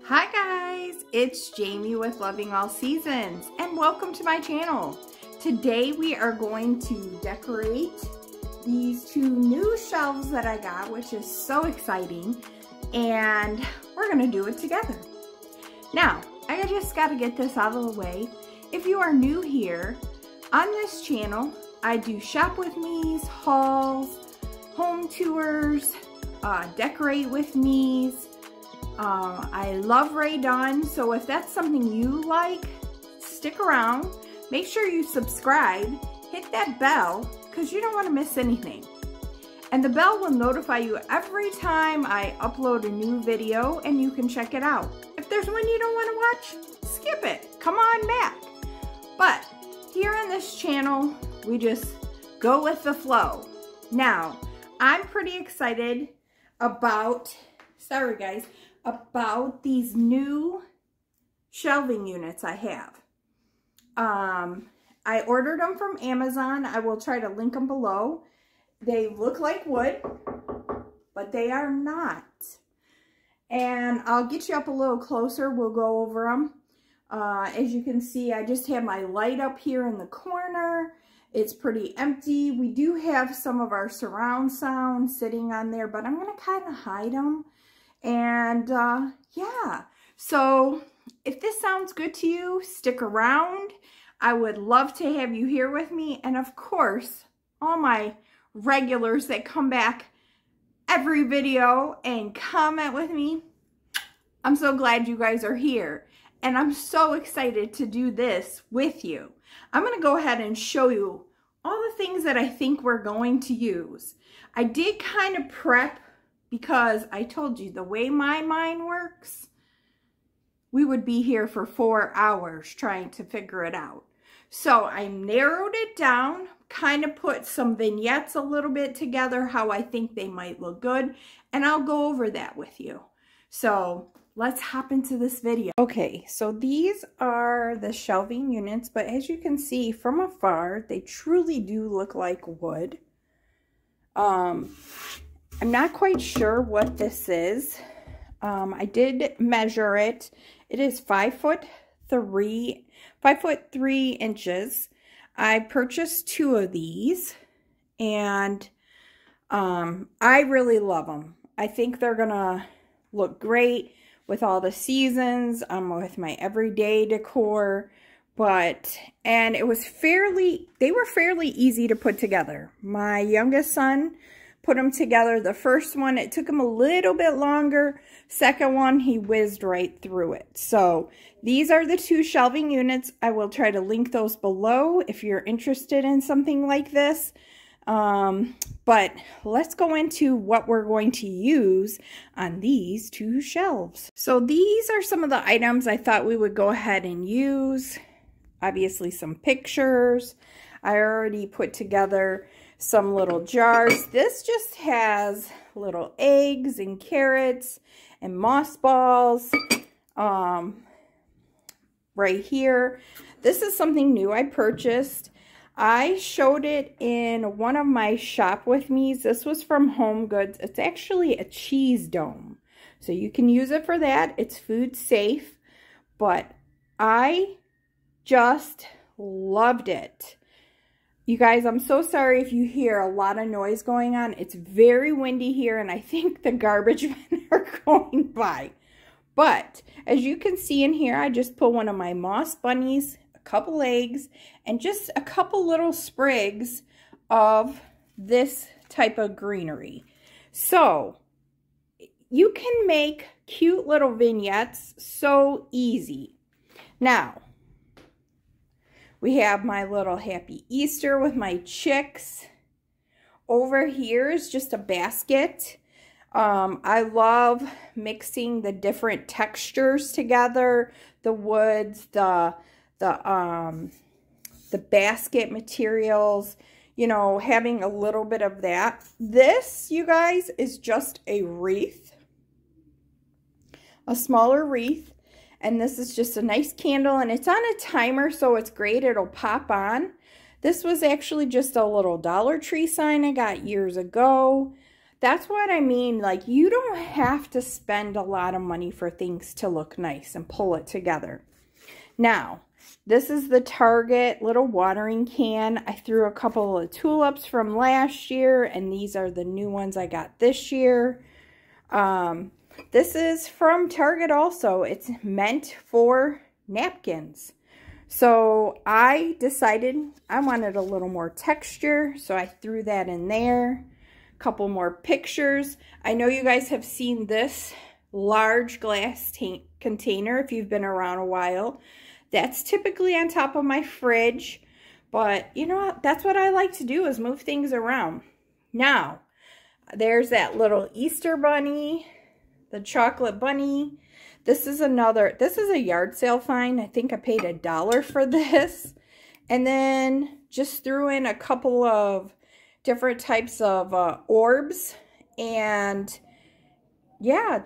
Hi guys, it's Jamie with Loving All Seasons and welcome to my channel. Today we are going to decorate these two new shelves that I got, which is so exciting, and we're gonna do it together. Now, I just gotta get this out of the way. If you are new here, on this channel, I do shop with me's, hauls, home tours, decorate with me's. I love Rae Dunn, so if that's something you like, stick around. Make sure you subscribe, hit that bell, because you don't want to miss anything. And the bell will notify you every time I upload a new video, and you can check it out. If there's one you don't want to watch, skip it. Come on back. But here on this channel, we just go with the flow. Now, I'm pretty excited about, sorry guys, about these new shelving units I have. I ordered them from Amazon. I will try to link them below. They look like wood, but they are not. And I'll get you up a little closer. We'll go over them. As you can see, I just have my light up here in the corner. It's pretty empty. We do have some of our surround sound sitting on there, but I'm going to kind of hide them. And yeah, so if this sounds good to you, stick around. I would love to have you here with me. And of course, all my regulars that come back every video and comment with me, I'm so glad you guys are here. And I'm so excited to do this with you. I'm going to go ahead and show you all the things that I think we're going to use. I did kind of prep because I told you the way my mind works, we would be here for 4 hours trying to figure it out. So I narrowed it down, kind of put some vignettes a little bit together, how I think they might look good, and I'll go over that with you. So let's hop into this video. Okay, so these are the shelving units, but as you can see from afar, they truly do look like wood. I'm not quite sure what this is. I did measure it. It is 5'3" I purchased 2 of these, and I really love them. I think they're gonna look great with all the seasons, with my everyday decor, and it was they were fairly easy to put together. My youngest son put them together. The first one, it took him a little bit longer. Second one, he whizzed right through it. So these are the 2 shelving units. I will try to link those below if you're interested in something like this. But let's go into what we're going to use on these 2 shelves. So these are some of the items I thought we would go ahead and use. Obviously some pictures. I already put together some little jars. This just has little eggs and carrots and moss balls. Right here. This is something new I purchased. I showed it in one of my shop with me's. This was from Home Goods. It's actually a cheese dome. So you can use it for that. It's food safe. But I just loved it. You guys, I'm so sorry if you hear a lot of noise going on. It's very windy here, and I think the garbage men are going by. But as you can see in here, I just put one of my moss bunnies, a couple eggs, and just a couple little sprigs of this type of greenery. So you can make cute little vignettes so easy. Now, we have my little happy Easter with my chicks. Over here is just a basket. I love mixing the different textures together. The woods, the basket materials, you know, having a little bit of that. This, you guys, is just a wreath. A smaller wreath. And this is just a nice candle, and it's on a timer, so it's great. It'll pop on. This was actually just a little Dollar Tree sign I got years ago. That's what I mean. Like, you don't have to spend a lot of money for things to look nice and pull it together. Now, this is the Target little watering can. I threw a couple of tulips from last year, and these are the new ones I got this year. This is from Target also. It's meant for napkins. So I decided I wanted a little more texture, so I threw that in there. A couple more pictures. I know you guys have seen this large glass container if you've been around a while. That's typically on top of my fridge, but you know what? That's what I like to do, is move things around. Now, there's that little Easter bunny, the chocolate bunny. This is a yard sale find. I think I paid $1 for this. And then just threw in a couple of different types of orbs. And yeah,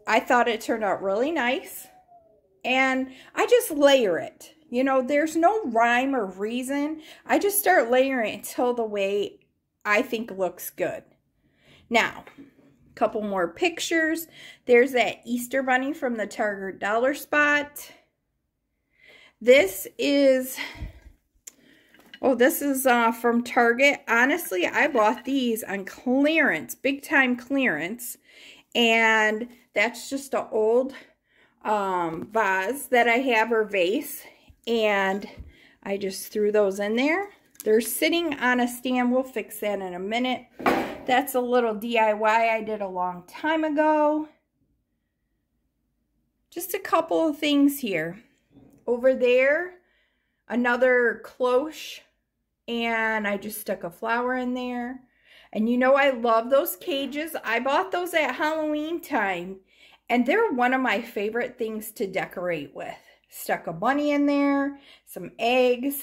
I thought it turned out really nice. And I just layer it. You know, there's no rhyme or reason. I just start layering until the way I think looks good. Now, a couple more pictures. There's that Easter bunny from the Target dollar spot. This is from Target. Honestly, I bought these on clearance, big time clearance. And that's just an old vase that I have, or vase, and I just threw those in there. They're sitting on a stand. We'll fix that in a minute. That's a little DIY I did a long time ago. Just a couple of things here. Over there, another cloche, and I just stuck a flower in there. And you know I love those cages. I bought those at Halloween time. And they're one of my favorite things to decorate with. Stuck a bunny in there, some eggs.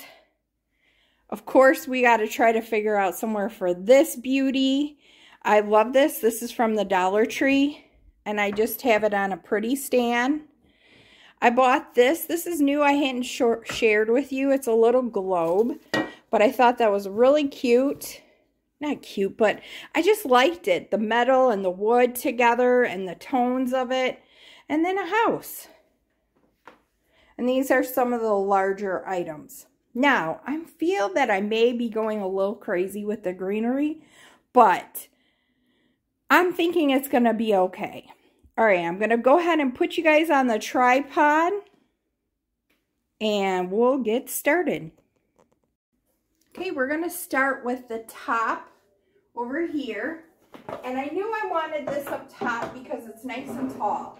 Of course, we got to try to figure out somewhere for this beauty. I love this. This is from the Dollar Tree, and I just have it on a pretty stand. I bought this. This is new. I hadn't shared with you. It's a little globe, but I thought that was really cute. Not cute, but I just liked it. The metal and the wood together and the tones of it. And then a house. And these are some of the larger items. Now, I feel that I may be going a little crazy with the greenery, but I'm thinking it's going to be okay. All right, I'm going to go ahead and put you guys on the tripod, and we'll get started. Okay, we're going to start with the top over here. And I knew I wanted this up top because it's nice and tall.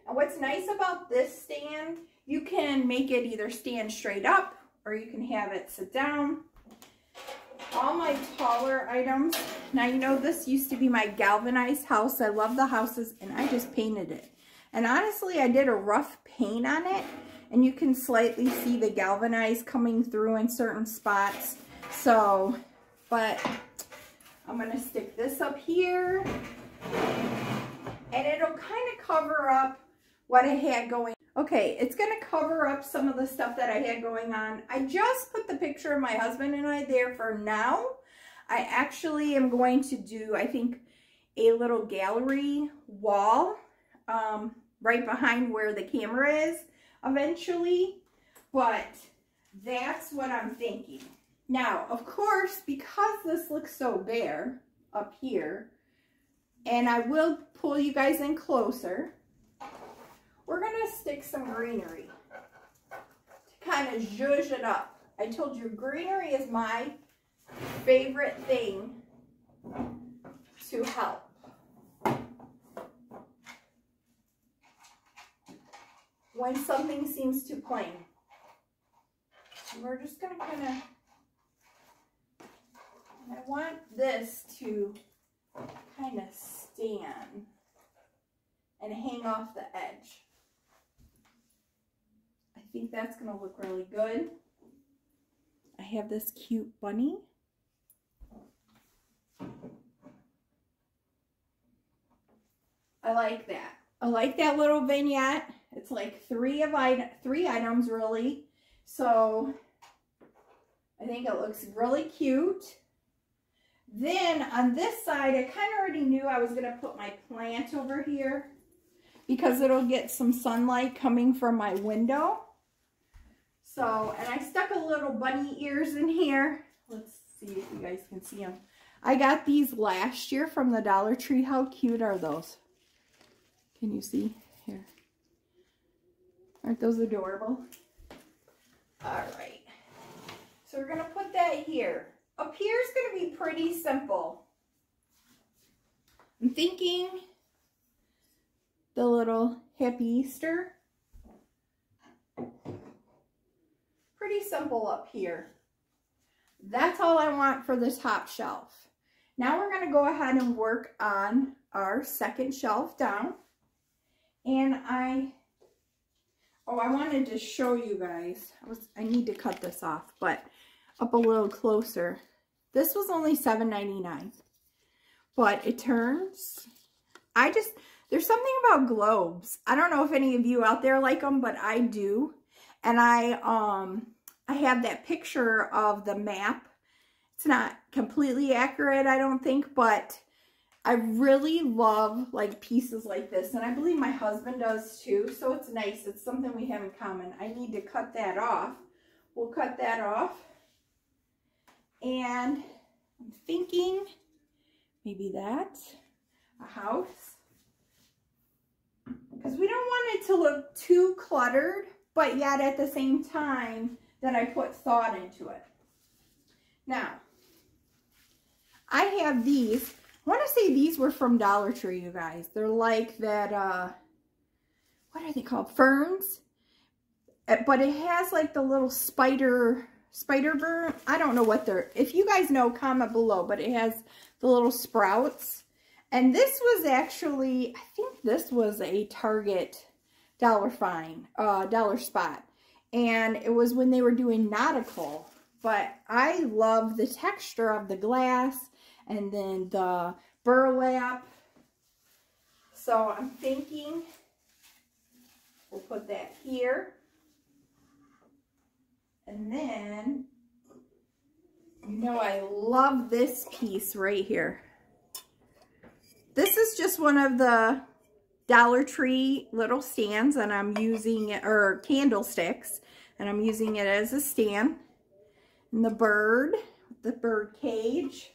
And what's nice about this stand, you can make it either stand straight up or you can have it sit down. All my taller items. Now, you know, this used to be my galvanized house. I love the houses, and I just painted it. And honestly, I did a rough paint on it, and you can slightly see the galvanized coming through in certain spots. So, but I'm going to stick this up here, and it'll kind of cover up what I had going. Okay, it's going to cover up some of the stuff that I had going on. I just put the picture of my husband and I there for now. I actually am going to do, I think, a little gallery wall right behind where the camera is eventually, but that's what I'm thinking. Now, of course, because this looks so bare up here, and I will pull you guys in closer, we're going to stick some greenery to kind of zhuzh it up. I told you greenery is my favorite thing to help. When something seems too plain. And we're just going to kind of, I want this to kind of stand and hang off the edge. I think that's going to look really good. I have this cute bunny. I like that. I like that little vignette. It's like three items really. So I think it looks really cute. Then on this side, I kind of already knew I was going to put my plant over here because it'll get some sunlight coming from my window. So, and I stuck a little bunny ears in here. Let's see if you guys can see them. I got these last year from the Dollar Tree. How cute are those? Can you see? Here. Aren't those adorable? All right. So we're going to put that here. Up here is going to be pretty simple. I'm thinking the little Happy Easter. Pretty simple up here. That's all I want for the top shelf. Now we're going to go ahead and work on our second shelf down. And I wanted to show you guys. I need to cut this off, but up a little closer. This was only $7.99, but it turns. There's something about globes. I don't know if any of you out there like them, but I do. And I have that picture of the map. It's not completely accurate, I don't think, but I really love like pieces like this. And I believe my husband does too, so it's nice. It's something we have in common. I need to cut that off. We'll cut that off. And I'm thinking maybe that's a house. Because we don't want it to look too cluttered, but yet at the same time that I put thought into it. Now, I have these. I want to say these were from Dollar Tree, you guys. They're like that, what are they called? Ferns. But it has like the little spider burn. I don't know what they're, if you guys know, comment below, but it has the little sprouts. And this was actually, I think this was a Target dollar spot. And it was when they were doing nautical. But I love the texture of the glass and then the burlap. So I'm thinking we'll put that here. And then, you know, I love this piece right here. This is just one of the Dollar Tree little stands, and I'm using it, or candlesticks, and I'm using it as a stand. And the bird cage.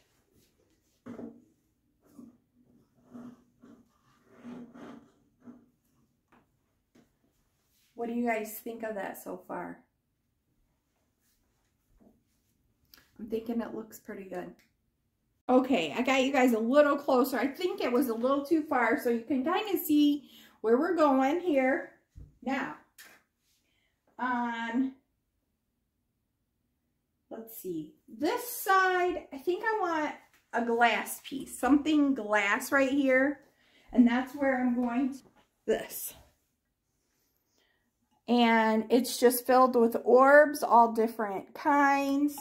What do you guys think of that so far? I'm thinking it looks pretty good. Okay, I got you guys a little closer. I think it was a little too far, so you can kind of see where we're going here. Now, let's see. This side, I think I want a glass piece. Something glass right here. And that's where I'm going to this. And it's just filled with orbs, all different kinds,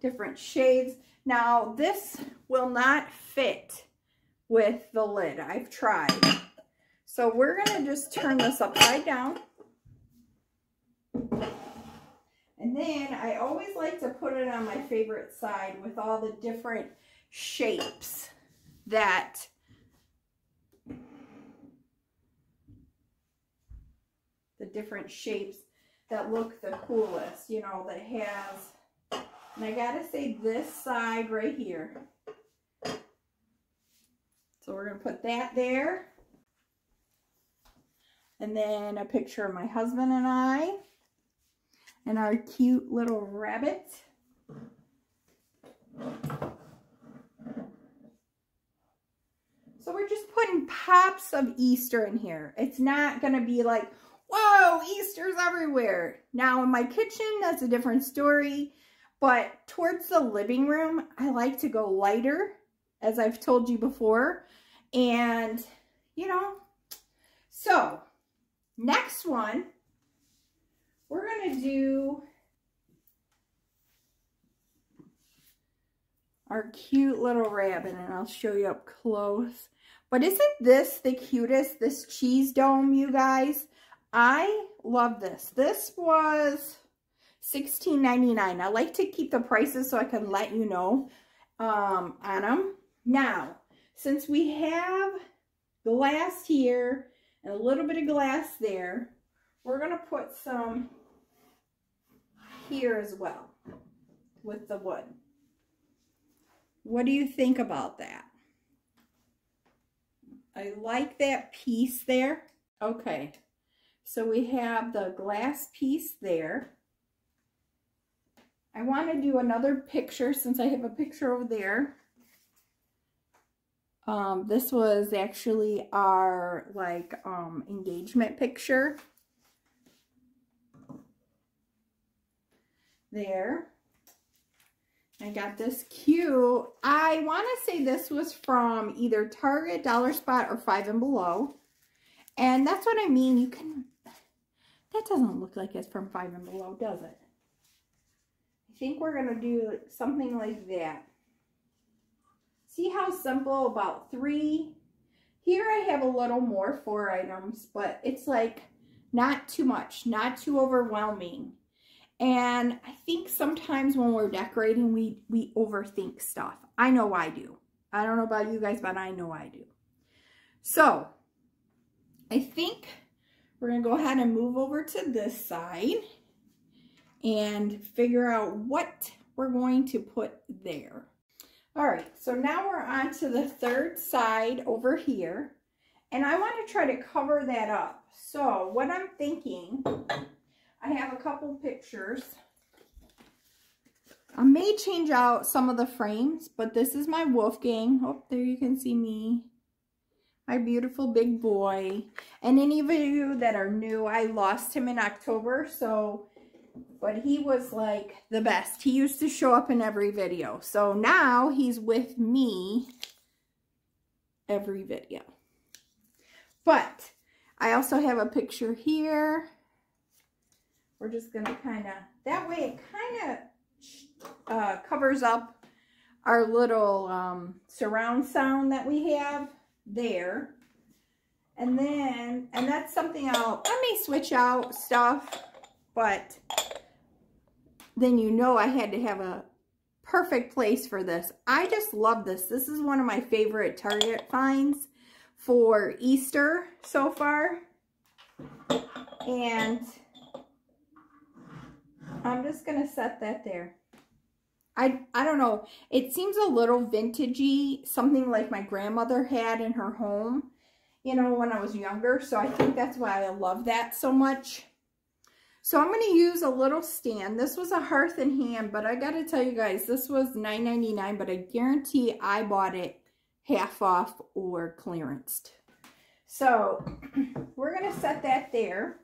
different shades. Now, this will not fit with the lid. I've tried. So we're going to just turn this upside down. And then I always like to put it on my favorite side with all the different shapes that look the coolest, you know, that has, and I gotta say this side right here. So we're gonna put that there. And then a picture of my husband and I and our cute little rabbit. So we're just putting pops of Easter in here. It's not gonna be like, whoa, Easter's everywhere. Now in my kitchen, that's a different story. But towards the living room, I like to go lighter, as I've told you before. And, you know, so next one, we're going to do our cute little rabbit, and I'll show you up close. But isn't this the cutest, this cheese dome, you guys? I love this. This was $16.99. I like to keep the prices so I can let you know. on them. Now, since we have glass here and a little bit of glass there, we're going to put some here as well with the wood. What do you think about that? I like that piece there. Okay, so we have the glass piece there. I want to do another picture since I have a picture over there. This was actually our engagement picture. There. I got this cute, I want to say this was from either Target, Dollar Spot, or Five and Below. And that's what I mean, you can, that doesn't look like it's from Five and Below, does it? I think we're going to do something like that. See how simple, about 3. Here I have a little more, 4 items, but it's like not too much, not too overwhelming. And I think sometimes when we're decorating, we overthink stuff. I know I do. I don't know about you guys, but I know I do. So, I think we're going to go ahead and move over to this side and figure out what we're going to put there. All right, so now we're on to the third side over here. And I want to try to cover that up. So, what I'm thinking, I have a couple pictures. I may change out some of the frames, but this is my Wolfgang. Oh, there you can see me. My beautiful big boy. And any of you that are new, I lost him in October, but he was like the best. He used to show up in every video. So now he's with me every video. But I also have a picture here. We're just going to kind of, that way it kind of covers up our little surround sound that we have there. And then, and that's something I may switch out stuff, but then you know I had to have a perfect place for this. I just love this. This is one of my favorite Target finds for Easter so far. And I'm just going to set that there. I don't know. It seems a little vintagey, something like my grandmother had in her home, you know, when I was younger. So I think that's why I love that so much. So I'm going to use a little stand. This was a Hearth and Hand, but I got to tell you guys, this was $9.99, but I guarantee I bought it half off or clearanced. So we're going to set that there.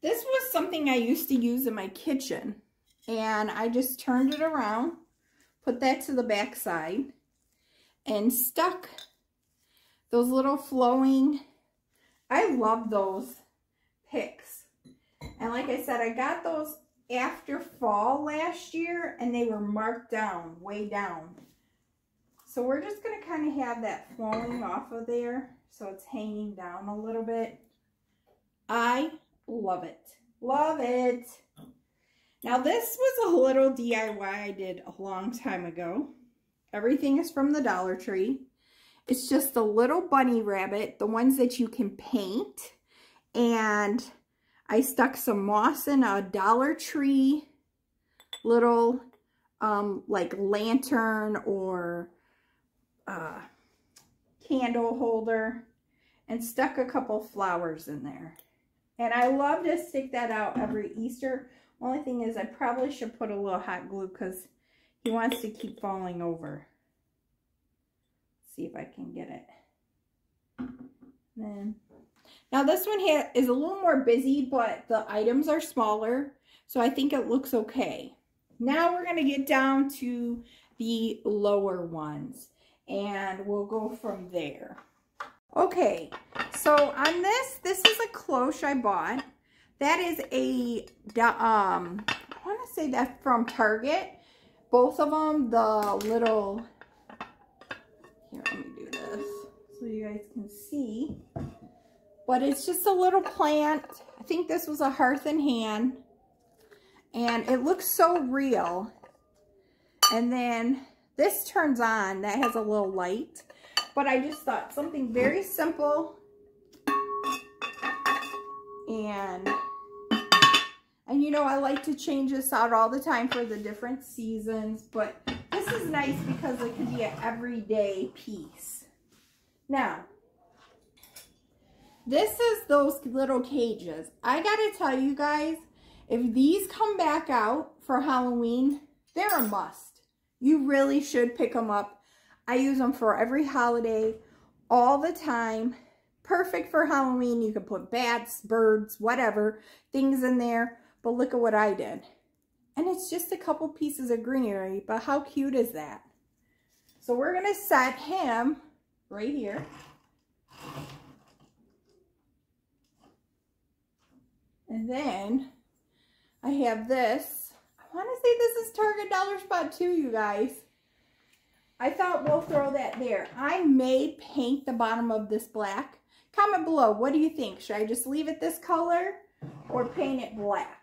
This was something I used to use in my kitchen, and I just turned it around, put that to the back side, and stuck those little flowing, I love those picks. And like I said, I got those after fall last year, and they were marked down, way down. So we're just going to kind of have that flowing off of there, so it's hanging down a little bit. I love it. Love it. Now this was a little DIY I did a long time ago. Everything is from the Dollar Tree. It's just a little bunny rabbit, the ones that you can paint. And I stuck some moss in a Dollar Tree little like lantern or candle holder, and stuck a couple flowers in there. And I love to stick that out every Easter. Only thing is I probably should put a little hot glue because he wants to keep falling over. Let's see if I can get it. Then, now this one here is a little more busy, but the items are smaller, so I think it looks okay. Now we're going to get down to the lower ones, and we'll go from there. Okay, so on this is a cloche I bought. That is a, I want to say that's from Target. Both of them, the little, here, let me do this so you guys can see. But it's just a little plant. I think this was a Hearth and Hand. And it looks so real. And then this turns on, that has a little light. But I just thought something very simple. And you know, I like to change this out all the time for the different seasons. But this is nice because it could be an everyday piece. Now, this is those little cages. I gotta tell you guys, if these come back out for Halloween, they're a must. You really should pick them up. I use them for every holiday, all the time. Perfect for Halloween. You can put bats, birds, whatever, things in there. But look at what I did. And it's just a couple pieces of greenery, but how cute is that? So we're gonna set him right here. And then I have this. I want to say this is Target Dollar Spot too, you guys. I thought we'll throw that there. I may paint the bottom of this black. Comment below, what do you think? Should I just leave it this color or paint it black?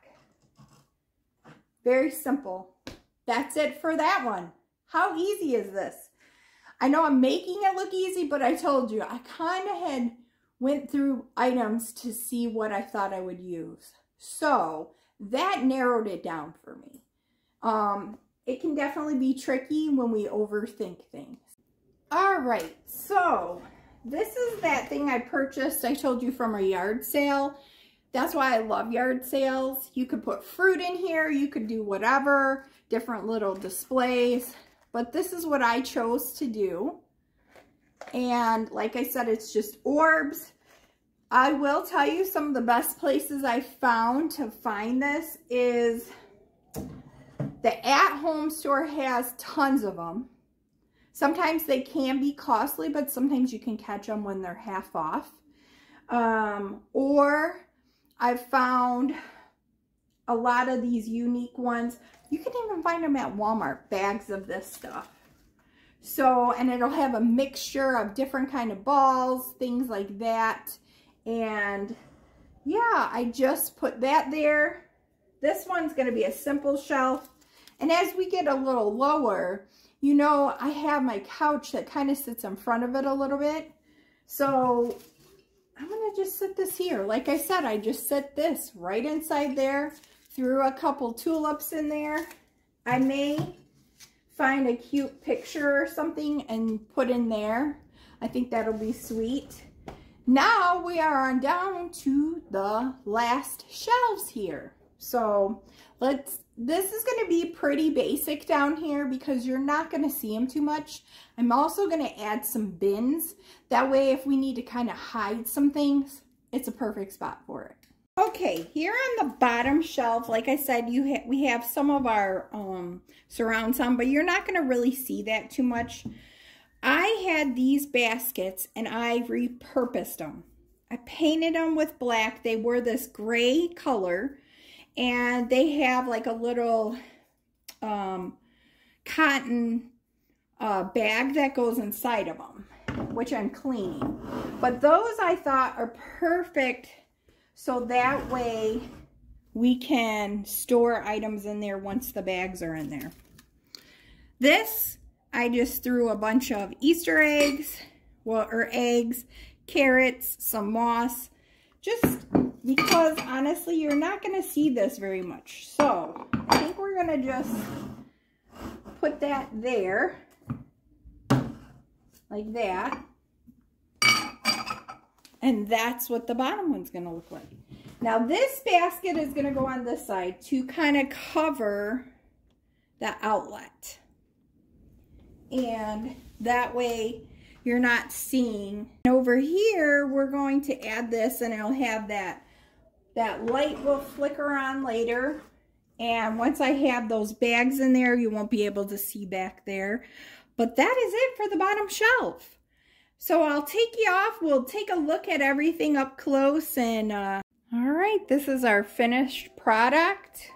Very simple. That's it for that one. How easy is this? I know I'm making it look easy, but I told you, I kind of had went through items to see what I thought I would use. So that narrowed it down for me. It can definitely be tricky when we overthink things. All right, so this is that thing I purchased, I told you, from a yard sale. That's why I love yard sales. You could put fruit in here, you could do whatever, different little displays. But this is what I chose to do. And like I said, it's just orbs. I will tell you some of the best places I found to find this is the at-home store has tons of them. Sometimes they can be costly, but sometimes you can catch them when they're half off. Or I've found a lot of these unique ones. You can even find them at Walmart, bags of this stuff. So, and it'll have a mixture of different kind of balls, things like that. And yeah, I just put that there. This one's going to be a simple shelf. And as we get a little lower, you know, I have my couch that kind of sits in front of it a little bit. So I'm going to just sit this here. Like I said, I just set this right inside there. Threw a couple tulips in there. I may find a cute picture or something and put in there. I think that'll be sweet. Now we are on down to the last shelves here. So this is going to be pretty basic down here because you're not going to see them too much. I'm also going to add some bins. That way if we need to kind of hide some things, it's a perfect spot for it. Okay, here on the bottom shelf, like I said, we have some of our surrounds on, but you're not going to really see that too much. I had these baskets and I repurposed them. I painted them with black. They were this gray color and they have like a little cotton bag that goes inside of them, which I'm cleaning. But those I thought are perfect. So that way we can store items in there once the bags are in there. This, I just threw a bunch of Easter eggs, or eggs, carrots, some moss, just because honestly you're not going to see this very much. So I think we're going to just put that there, like that. And that's what the bottom one's going to look like. Now this basket is going to go on this side to kind of cover the outlet. And that way you're not seeing. And over here we're going to add this and it'll have that light will flicker on later. And once I have those bags in there, you won't be able to see back there. But that is it for the bottom shelf. So I'll take you off. We'll take a look at everything up close. And all right, this is our finished product.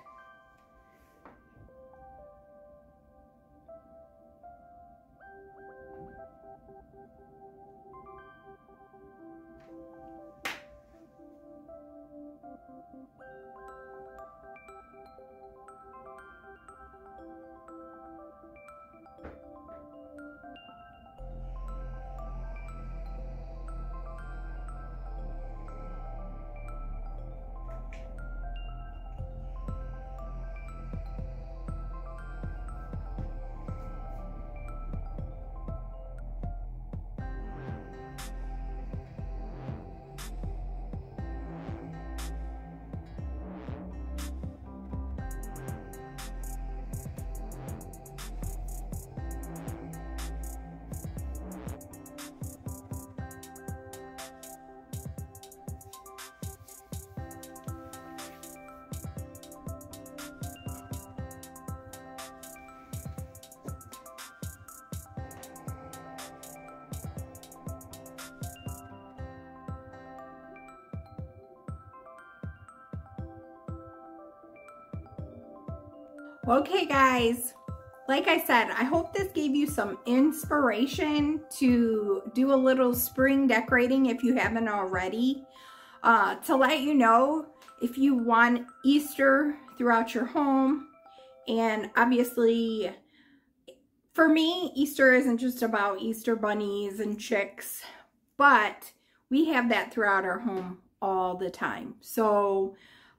Okay guys, like I said, I hope this gave you some inspiration to do a little spring decorating if you haven't already. To let you know, if you want Easter throughout your home, and obviously for me, Easter isn't just about Easter bunnies and chicks, but we have that throughout our home all the time. So,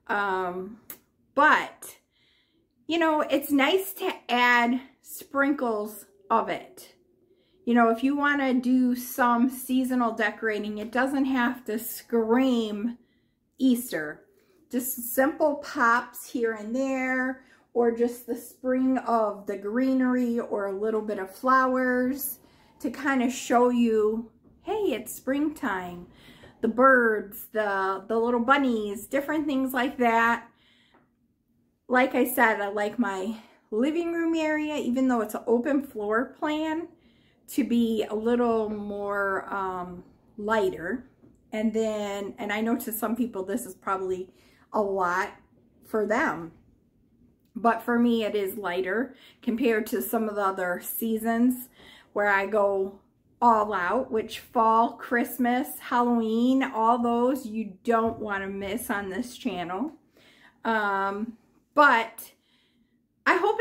but, you know, it's nice to add sprinkles of it. You know, if you want to do some seasonal decorating, it doesn't have to scream Easter. Just simple pops here and there, or just the spring of the greenery or a little bit of flowers to kind of show you, hey, it's springtime. The birds, the little bunnies, different things like that. Like I said, I like my living room area, even though it's an open floor plan, to be a little more lighter. And then, and I know to some people this is probably a lot for them, but for me it is lighter compared to some of the other seasons where I go all out, which fall, Christmas, Halloween, all those you don't want to miss on this channel. But I hope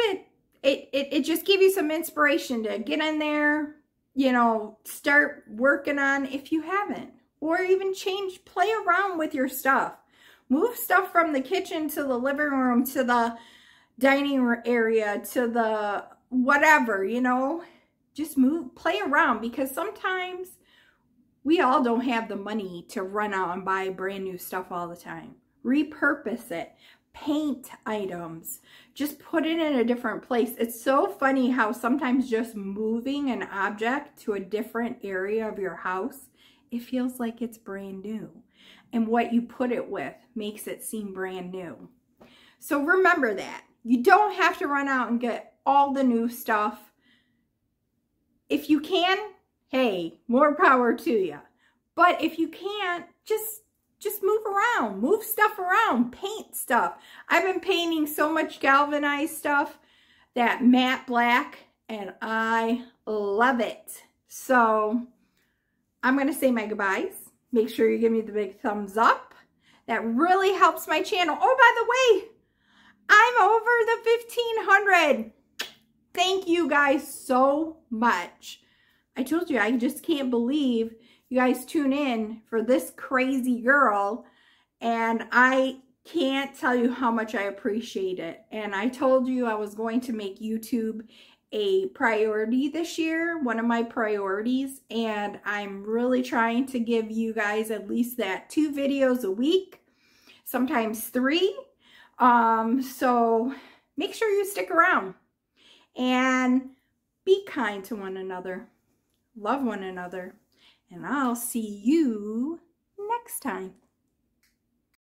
it just gave you some inspiration to get in there, you know, start working on if you haven't, or even play around with your stuff. Move stuff from the kitchen to the living room to the dining area to the whatever, you know. Just play around, because sometimes we all don't have the money to run out and buy brand new stuff all the time. Repurpose it. Paint items. Just put it in a different place. It's so funny how sometimes just moving an object to a different area of your house, it feels like it's brand new. And what you put it with makes it seem brand new. So remember that. You don't have to run out and get all the new stuff. If you can, hey, more power to you. But if you can't, just move around, move stuff around, paint stuff. I've been painting so much galvanized stuff, that matte black, and I love it. So I'm going to say my goodbyes. Make sure you give me the big thumbs up. That really helps my channel. Oh, by the way, I'm over the 1,500. Thank you guys so much. I told you, I just can't believe you guys tune in for this crazy girl, and I can't tell you how much I appreciate it. And I told you I was going to make YouTube a priority this year, one of my priorities, and I'm really trying to give you guys at least that 2 videos a week, sometimes 3. So make sure you stick around and be kind to one another, love one another, and I'll see you next time.